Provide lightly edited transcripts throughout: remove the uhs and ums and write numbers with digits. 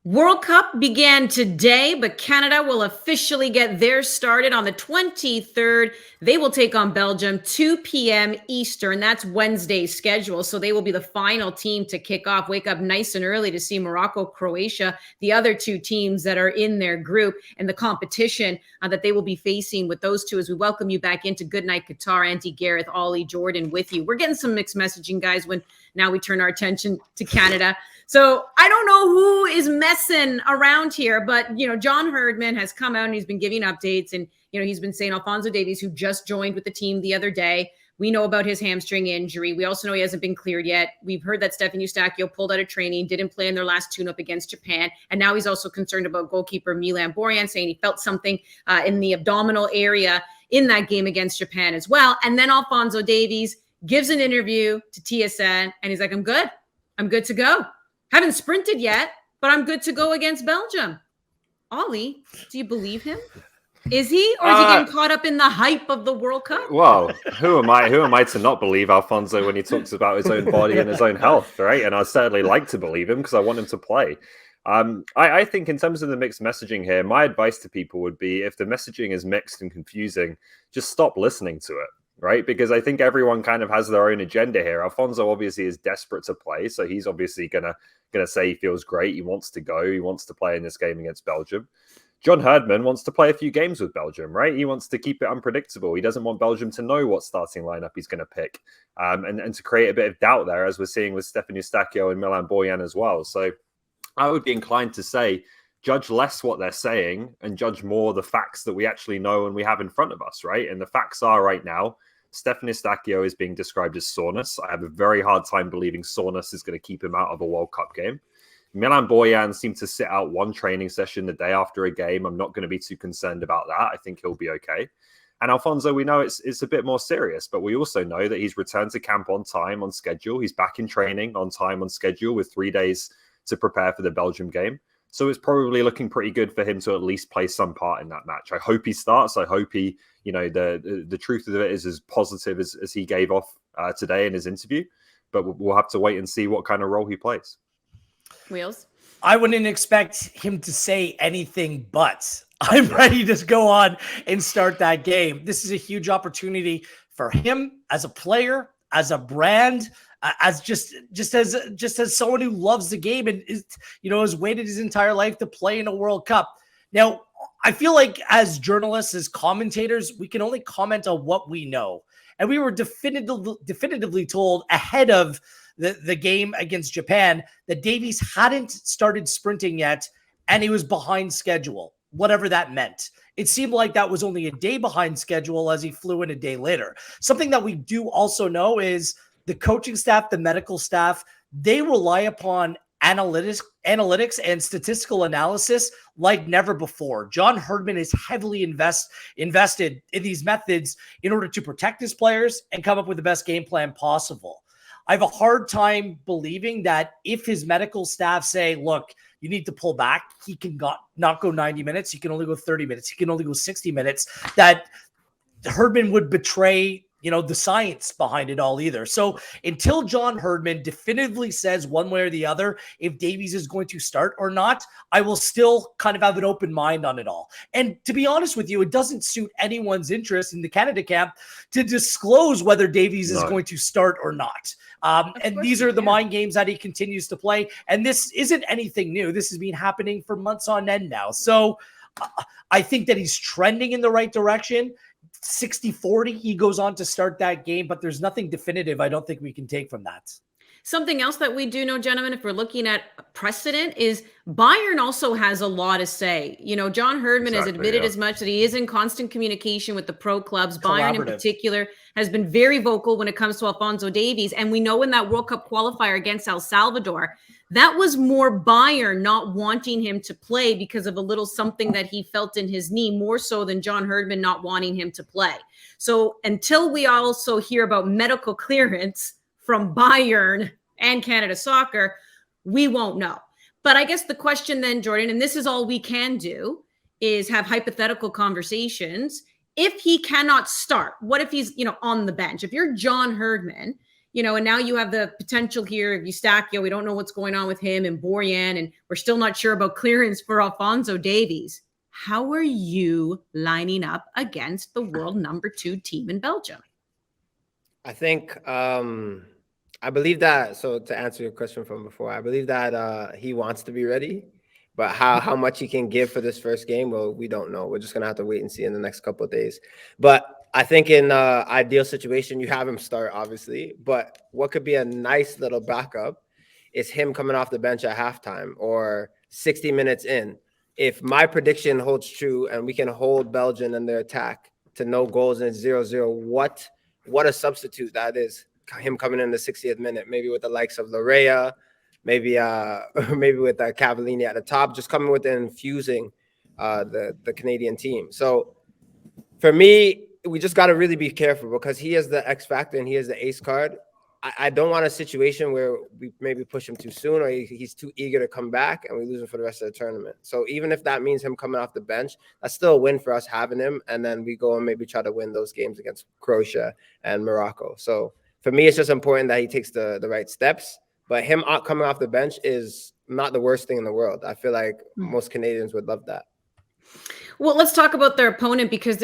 World Cup began today, but Canada will officially get theirs started on the 23rd. They will take on Belgium, 2 p.m. Eastern. That's Wednesday's schedule. So they will be the final team to kick off. Wake up nice and early to see Morocco, Croatia, the other two teams that are in their group, and the competition that they will be facing with those two as we welcome you back into Good Night Qatar. Auntie Gareth, Ollie, Jordan with you. We're getting some mixed messaging, guys, when now we turn our attention to Canada. So I don't know who is messing around here, but, John Herdman has come out and he's been giving updates. And, he's been saying Alphonso Davies, who just joined with the team the other day, we know about his hamstring injury. We also know he hasn't been cleared yet. We've heard that Stefan Eustáquio pulled out of training, didn't play in their last tune-up against Japan. And now he's also concerned about goalkeeper Milan Borjan, saying he felt something in the abdominal area in that game against Japan as well. And then Alphonso Davies gives an interview to TSN and he's like, I'm good. I'm good to go. Haven't sprinted yet, but I'm good to go against Belgium. Ollie, do you believe him? Is he? Or is he getting caught up in the hype of the World Cup? Well, who am I to not believe Alphonso when he talks about his own body and his own health, right? And I certainly like to believe him because I want him to play. I think in terms of the mixed messaging here, my advice to people would be if the messaging is mixed and confusing, just stop listening to it. Right, because I think everyone kind of has their own agenda here. Alphonso obviously is desperate to play, so he's obviously gonna say he feels great. He wants to go. He wants to play in this game against Belgium. John Herdman wants to play a few games with Belgium, right? He wants to keep it unpredictable. He doesn't want Belgium to know what starting lineup he's going to pick, and to create a bit of doubt there, as we're seeing with Stefan Eustáquio and Milan Borjan as well. So I would be inclined to say, judge less what they're saying and judge more the facts that we actually know and we have in front of us, right? And the facts are right now, Stefan Eustáquio is being described as soreness. I have a very hard time believing soreness is going to keep him out of a World Cup game. Milan Borjan seemed to sit out one training session the day after a game. I'm not going to be too concerned about that. I think he'll be okay. And Alphonso, we know it's a bit more serious, but we also know that he's returned to camp on time, on schedule. He's back in training on time, on schedule, with 3 days to prepare for the Belgium game. So it's probably looking pretty good for him to at least play some part in that match. I hope he starts. I hope he, the truth of it is as positive as he gave off today in his interview. But we'll have to wait and see what kind of role he plays. Wheels? I wouldn't expect him to say anything but I'm ready to go on and start that game. This is a huge opportunity for him as a player, as a brand, as just as someone who loves the game and has waited his entire life to play in a World Cup. Now, I feel like as journalists, as commentators, we can only comment on what we know. And we were definitively told ahead of the game against Japan that Davies hadn't started sprinting yet, and he was behind schedule, whatever that meant. It seemed like that was only a day behind schedule as he flew in a day later. Something that we do also know is the coaching staff, the medical staff, they rely upon analytics and statistical analysis like never before. John Herdman is heavily invested in these methods in order to protect his players and come up with the best game plan possible. I have a hard time believing that if his medical staff say, look, you need to pull back, he can not go 90 minutes, he can only go 30 minutes, he can only go 60 minutes, that Herdman would betray the science behind it all either. So until John Herdman definitively says one way or the other if Davies is going to start or not, I will still kind of have an open mind on it all. And to be honest with you, it doesn't suit anyone's interest in the Canada camp to disclose whether Davies is going to start or not. And these are the mind games that he continues to play. And this isn't anything new. This has been happening for months on end now. So I think that he's trending in the right direction. 60-40, he goes on to start that game, but there's nothing definitive I don't think we can take from that. Something else that we do know, gentlemen, if we're looking at precedent, is Bayern also has a lot to say. John Herdman has admitted as much that he is in constant communication with the pro clubs. Bayern in particular has been very vocal when it comes to Alphonso Davies. And we know in that World Cup qualifier against El Salvador, that was more Bayern not wanting him to play because of a little something that he felt in his knee, more so than John Herdman not wanting him to play. So until we also hear about medical clearance from Bayern and Canada Soccer, we won't know. But I guess the question then, Jordan, and this is all we can do, is have hypothetical conversations. If he cannot start, what if he's, on the bench? If you're John Herdman, and now you have the potential here of Eustachio. We don't know what's going on with him and Borjan, and we're still not sure about clearance for Alphonso Davies. How are you lining up against the world number 2 team in Belgium? I think I believe that. So to answer your question from before, I believe that he wants to be ready, but how much he can give for this first game, well, we don't know. We're just gonna have to wait and see in the next couple of days. But I think in ideal situation, you have him start, obviously. But what could be a nice little backup is him coming off the bench at halftime or 60 minutes in. If my prediction holds true and we can hold Belgium and their attack to no goals and 0-0, what a substitute that is. Him coming in the 60th minute, maybe with the likes of Larea, maybe with Cavallini at the top, just coming with and infusing the Canadian team. So for me, we just got to really be careful because he is the X factor and he is the ace card. I don't want a situation where we maybe push him too soon or he's too eager to come back and we lose him for the rest of the tournament. So even if that means him coming off the bench, that's still a win for us having him. And then we go and maybe try to win those games against Croatia and Morocco. So for me, it's just important that he takes the right steps. But him coming off the bench is not the worst thing in the world. I feel like most Canadians would love that. Well, let's talk about their opponent because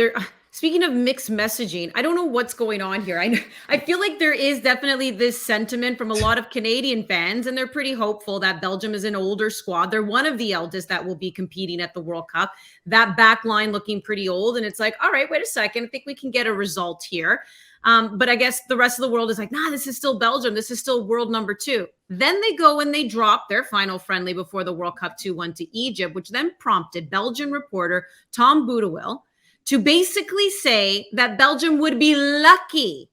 speaking of mixed messaging, I don't know what's going on here. I feel like there is definitely this sentiment from a lot of Canadian fans, and they're pretty hopeful that Belgium is an older squad. They're one of the eldest that will be competing at the World Cup. That back line looking pretty old, and it's like, all right, wait a second. I think we can get a result here. But I guess the rest of the world is like, nah, this is still Belgium. This is still world number 2. Then they go and they drop their final friendly before the World Cup 2-1 to Egypt, which then prompted Belgian reporter Tom Boudewil to basically say that Belgium would be lucky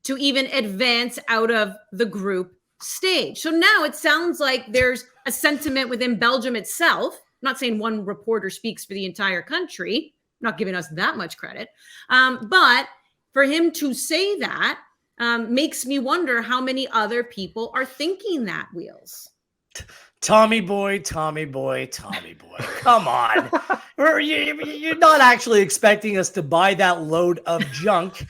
to even advance out of the group stage. So now it sounds like there's a sentiment within Belgium itself. I'm not saying one reporter speaks for the entire country, not giving us that much credit, but for him to say that makes me wonder how many other people are thinking that, Wheels. Tommy boy. Come on. You're not actually expecting us to buy that load of junk.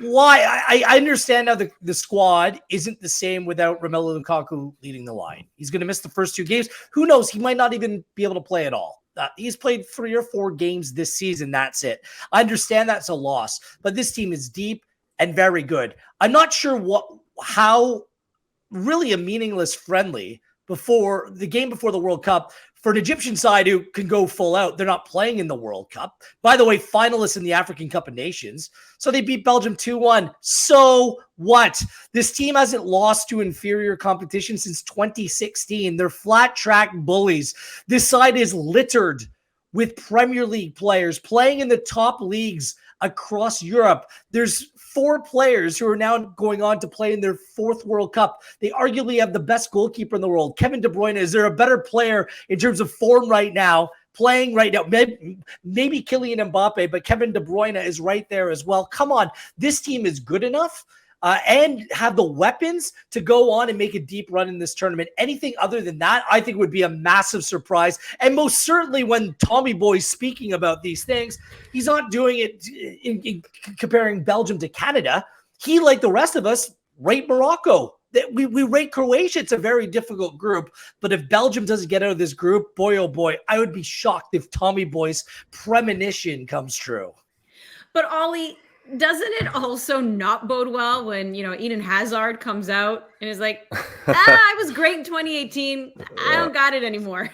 Why? I understand now the squad isn't the same without Romelu Lukaku leading the line. He's going to miss the first 2 games. Who knows? He might not even be able to play at all. He's played 3 or 4 games this season. That's it. I understand that's a loss, but this team is deep and very good. I'm not sure how really a meaningless friendly before the game before the World Cup for an Egyptian side who can go full out. They're not playing in the World Cup. By the way, finalists in the African Cup of Nations. So they beat Belgium 2-1. So what? This team hasn't lost to inferior competition since 2016. They're flat track bullies. This side is littered with Premier League players playing in the top leagues across Europe. There's 4 players who are now going on to play in their 4th World Cup. They arguably have the best goalkeeper in the world, Kevin De Bruyne. Is there a better player in terms of form right now, playing right now? Maybe Kylian Mbappe, but Kevin De Bruyne is right there as well. Come on, this team is good enough and have the weapons to go on and make a deep run in this tournament. Anything other than that, I think would be a massive surprise. And most certainly when Tommy Boy's speaking about these things, he's not doing it in comparing Belgium to Canada. He, like the rest of us, rate Morocco. We rate Croatia. It's a very difficult group. But if Belgium doesn't get out of this group, boy, oh boy, I would be shocked if Tommy Boy's premonition comes true. But Ollie, doesn't it also not bode well when, Eden Hazard comes out and is like, I was great in 2018. I don't got it anymore.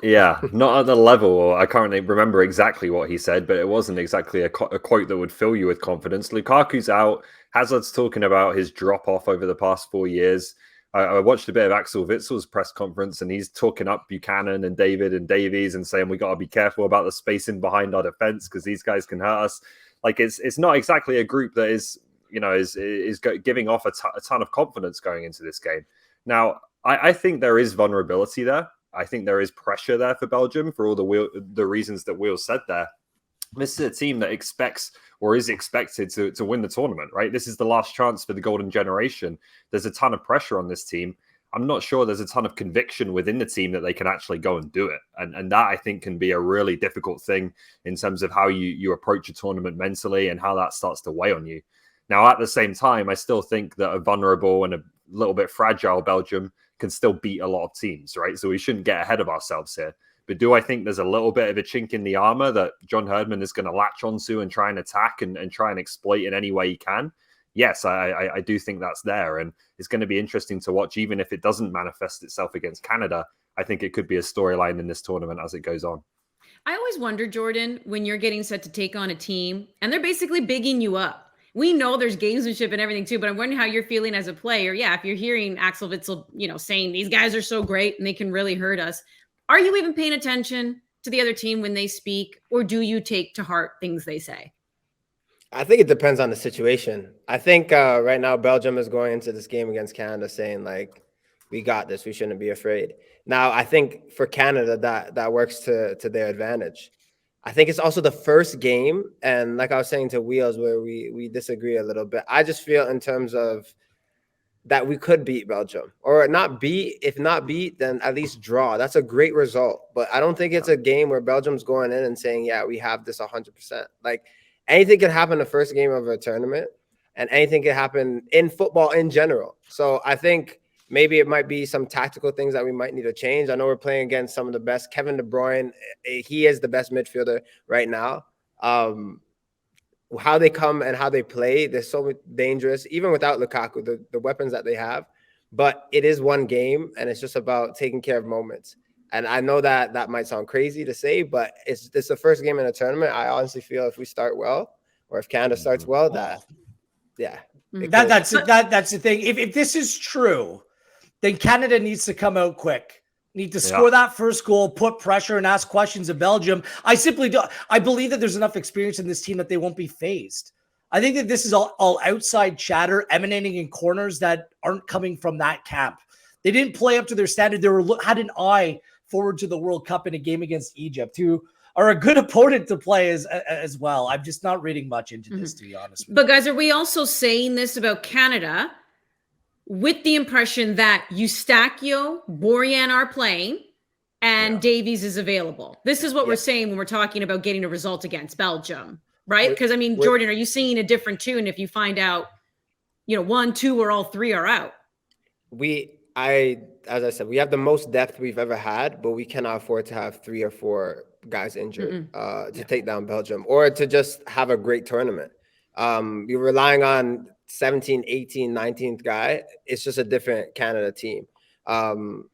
Yeah, not at the level. I can't remember exactly what he said, but it wasn't exactly a quote that would fill you with confidence. Lukaku's out. Hazard's talking about his drop-off over the past 4 years. I watched a bit of Axel Witzel's press conference, and he's talking up Buchanan and David and Davies and saying we got to be careful about the spacing behind our defense because these guys can hurt us. Like it's not exactly a group that is giving off a ton of confidence going into this game. Now, I think there is vulnerability there. I think there is pressure there for Belgium for all the reasons that Will said there. This is a team that expects or is expected to win the tournament, right? This is the last chance for the golden generation. There's a ton of pressure on this team. I'm not sure there's a ton of conviction within the team that they can actually go and do it. And that, I think, can be a really difficult thing in terms of how you approach a tournament mentally and how that starts to weigh on you. Now, at the same time, I still think that a vulnerable and a little bit fragile Belgium can still beat a lot of teams, right? So we shouldn't get ahead of ourselves here. But do I think there's a little bit of a chink in the armor that John Herdman is going to latch onto and try and attack and try and exploit in any way he can? Yes, I do think that's there. And it's going to be interesting to watch, even if it doesn't manifest itself against Canada. I think it could be a storyline in this tournament as it goes on. I always wonder, Jordan, when you're getting set to take on a team and they're basically bigging you up. We know there's gamesmanship and everything too, but I'm wondering how you're feeling as a player. Yeah, if you're hearing Axel Witsel, saying these guys are so great and they can really hurt us. Are you even paying attention to the other team when they speak, or do you take to heart things they say? I think it depends on the situation. I think right now Belgium is going into this game against Canada saying, like, we got this. We shouldn't be afraid. Now, I think for Canada, that works to their advantage. I think it's also the first game. And like I was saying to Wheels, where we disagree a little bit, I just feel in terms of that we could beat Belgium, or not beat. If not beat, then at least draw. That's a great result. But I don't think it's a game where Belgium's going in and saying, yeah, we have this 100%. Like, anything can happen the first game of a tournament, and anything can happen in football in general. So I think maybe it might be some tactical things that we might need to change. I know we're playing against some of the best. Kevin De Bruyne, he is the best midfielder right now. How they come and how they play, they're so dangerous, even without Lukaku, the weapons that they have. But it is one game, and it's just about taking care of moments. And I know that might sound crazy to say, but it's the first game in a tournament. I honestly feel if we start well, or if Canada starts well, that's the thing. If this is true, then Canada needs to come out quick. Need to score that first goal, put pressure, and ask questions of Belgium. I believe that there's enough experience in this team that they won't be phased. I think that this is all outside chatter emanating in corners that aren't coming from that camp. They didn't play up to their standard. They had an eye forward to the World Cup in a game against Egypt, who are a good opponent to play as well. I'm just not reading much into this, to be honest. But guys, are we also saying this about Canada with the impression that Eustachio, Borjan are playing, and Davies is available? This is what we're saying when we're talking about getting a result against Belgium, right? Because, I mean, Jordan, are you singing a different tune if you find out, 1, 2, or all 3 are out? As I said, we have the most depth we've ever had, but we cannot afford to have 3 or 4 guys injured to take down Belgium, or to just have a great tournament. You're relying on 17th, 18th, 19th guy. It's just a different Canada team.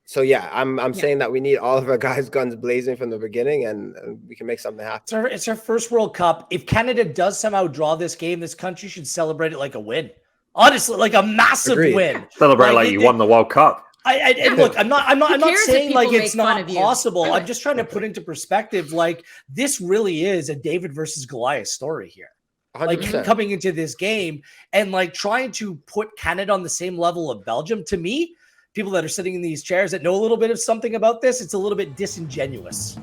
So yeah, I'm saying that we need all of our guys guns blazing from the beginning, and we can make something happen. It's our first World Cup. If Canada does somehow draw this game, this country should celebrate it like a win. Honestly, like a massive win. Celebrate like you won the World Cup. And look, I'm not saying like it's not possible. I'm just trying to put into perspective, like, this really is a David versus Goliath story here. 100%. Like, coming into this game and like trying to put Canada on the same level of Belgium, to me, people that are sitting in these chairs that know a little bit of something about this, it's a little bit disingenuous.